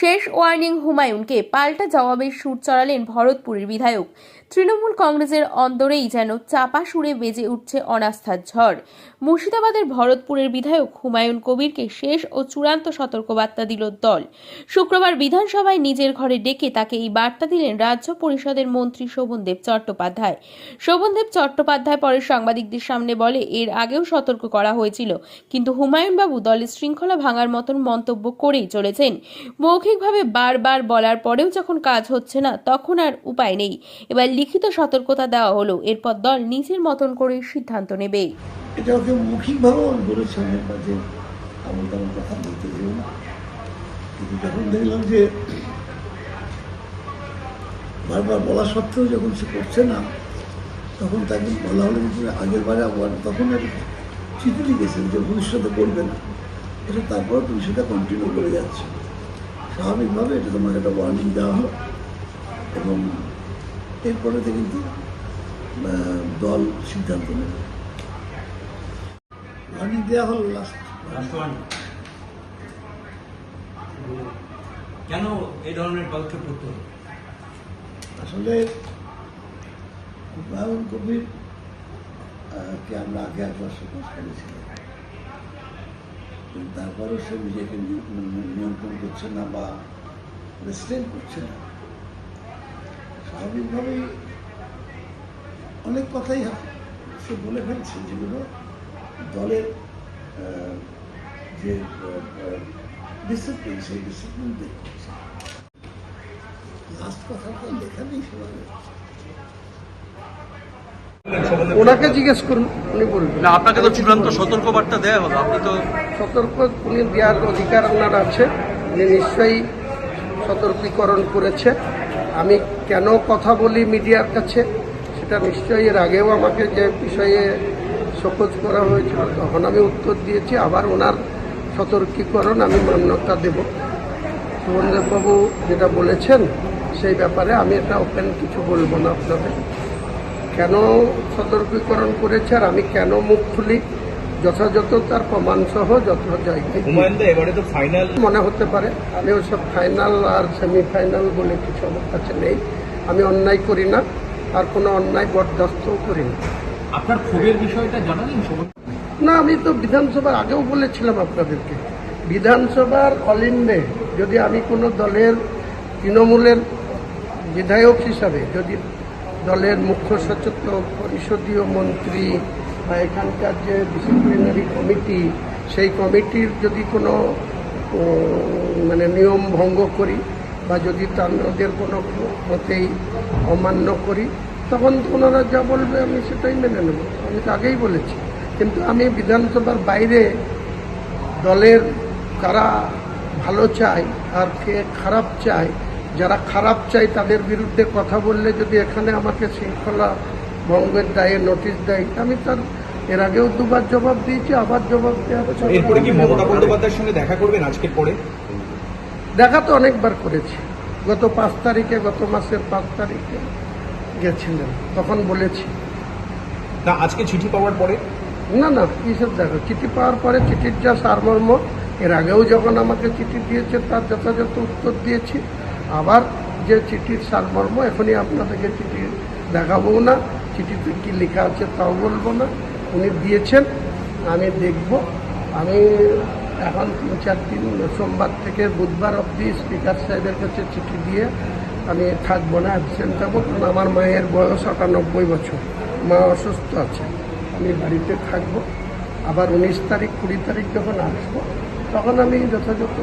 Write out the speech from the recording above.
শেষ ওয়ার্নিং হুমায়ুনকে পাল্টা জবাবের সুর চড়ালেন ভরতপুরের বিধায়ক। তৃণমূল কংগ্রেসের অন্দরেই যেন চাপা সুরে বেজে উঠছে অনাস্থার ঝড়। মুর্শিদাবাদের ভরতপুরের বিধায়ক হুমায়ুন কবিরকে শেষ ও চূড়ান্ত সতর্কবার্তা দিল দল। শুক্রবার বিধানসভায় নিজের ঘরে ডেকে তাকে এই বার্তা দিলেন রাজ্য পরিষদের মন্ত্রী শোভনদেব চট্টোপাধ্যায়। শোভনদেব চট্টোপাধ্যায় পরে সাংবাদিকদের সামনে বলে, এর আগেও সতর্ক করা হয়েছিল, কিন্তু হুমায়ুন বাবু দলের শৃঙ্খলা ভাঙার মতন মন্তব্য করেই চলেছেন। মৌখিকভাবে বারবার বলার পরেও যখন কাজ হচ্ছে না, তখন আর উপায় নেই। এবার লিখিত সতর্কতা দেওয়া হলো, এরপর দল নিজের মতন করে সিদ্ধান্ত নেবে। এটা ওকে মৌখিকভাবেও বলেছে অনেকবার যে আমি তেমন কথা বলতে চাই না, কিন্তু যখন দেখলাম যে বারবার বলা সত্ত্বেও যখন সে করছে না, তখন তাকে বলা হলো যে আগের বারে আবার তখন আর চিঠি লিখেছেন যে ভবিষ্যতে করবে না, এটা তারপর তুমি সেটা কন্টিনিউ করে যাচ্ছে। স্বাভাবিকভাবে এটা তোমাকে একটা ওয়ার্নিং দেওয়া হলো এবং এরপরেতে কিন্তু দল সিদ্ধান্ত নেবে। ওয়ার্নিং দেওয়া হলো লাস্ট। কেন এই ধরনের পদক্ষেপ করতে হবে? আসলে হুমায়ুন কবির কে আমরা আগে একবার সুপারিশ করেছিলাম, তারপরেও সে নিজেকে নিয়ন্ত্রণ করছে না বা রেস্ট্রেন করছে না। স্বাভাবিকভাবেই অনেক কথাই সে বলে ফেলছে যেগুলো দলের যে ডিসিপ্লিন, সেই ডিসিপ্লিন দেখছে। লাস্ট কথা তো লেখা নেই সেভাবে। ওনাকে জিজ্ঞেস করুন, উনি বলবেন। না, আপনাকে তো চূড়ান্ত সতর্কবার্তা দেওয়া হলো, আপনি তো সতর্ক উনি দেওয়ার অধিকার ওনার আছে, উনি নিশ্চয়ই সতর্কীকরণ করেছে। আমি কেন কথা বলি মিডিয়ার কাছে সেটা নিশ্চয়ই এর আগেও আমাকে যে বিষয়ে শোকজ করা হয়েছিল তখন আমি উত্তর দিয়েছি। আবার ওনার সতর্কীকরণ আমি মান্যতা দেব। শোভনদেববাবু যেটা বলেছেন সেই ব্যাপারে আমি এটা ওপেন কিছু বলবো না আপনাদের। কেন সতর্কীকরণ করেছে আর আমি কেন মুখ খুলি, যথাযথ তার প্রমাণসহ যত জায়গায় মনে হতে পারে। আমি ওসব ফাইনাল আর সেমিফাইনাল বলে কিছু আমার কাছে নেই। আমি অন্যায় করি না, আর কোনো অন্যায় বরদাস্তও করি না। আপনার ক্ষোভের বিষয়টা জানালেন? না, আমি তো বিধানসভার আগেও বলেছিলাম আপনাদেরকে, বিধানসভার অলিন্ডে যদি আমি কোনো দলের তৃণমূলের বিধায়ক হিসাবে যদি দলের মুখ্য সচেতক, পরিষদীয় মন্ত্রী বা এখানকার যে ডিসিপ্লিনারি কমিটি, সেই কমিটির যদি কোনো নিয়ম ভঙ্গ করি বা যদি তাদের কোনো মতেই অমান্য করি, তখন ওনারা যা বলবে আমি সেটাই মেনে নেব। আমি তো আগেই বলেছি। কিন্তু আমি বিধানসভার বাইরে দলের কারা ভালো চায় আর কে খারাপ চায়, যারা খারাপ চায় তাদের বিরুদ্ধে কথা বললে যদি এখানে আমাকে শৃঙ্খলা ভঙ্গের দায়ে নোটিশ দেয়, আমি তার এর আগেও দুবার জবাব দিয়েছি, আবার জবাব দেওয়া। এরপরে কি মমতা বন্দ্যোপাধ্যায়ের সঙ্গে দেখা করবেন আজকের পরে? দেখা তো অনেকবার করেছি। গত 5 তারিখে, গত মাসের 5 তারিখে গেছিলেন, তখন বলেছি। না, আজকে চিঠি পাওয়ার পরে? না না, কিসের দেখা? চিঠি পাওয়ার পরে চিঠির যা সারমর্ম, এর আগেও যখন আমাকে চিঠি দিয়েছে তার যথাযথ উত্তর দিয়েছি। আবার যে চিঠির সারমর্ম, এখনই আপনাদেরকে চিঠি দেখাবো না, চিঠিতে কী লেখা আছে তাও বলবো না। উনি দিয়েছেন, আমি দেখব। আমি এখন 3-4 দিন, সোমবার থেকে বুধবার অবধি স্পিকার সাহেবের কাছে চিঠি দিয়ে আমি থাকবো না, অ্যাবসেন্ট যাবো। কারণ আমার মায়ের বয়স 98 বছর, মা অসুস্থ আছে, আমি বাড়িতে থাকবো। আবার 19 তারিখ 20 তারিখ যখন আসবো তখন আমি যথাযথ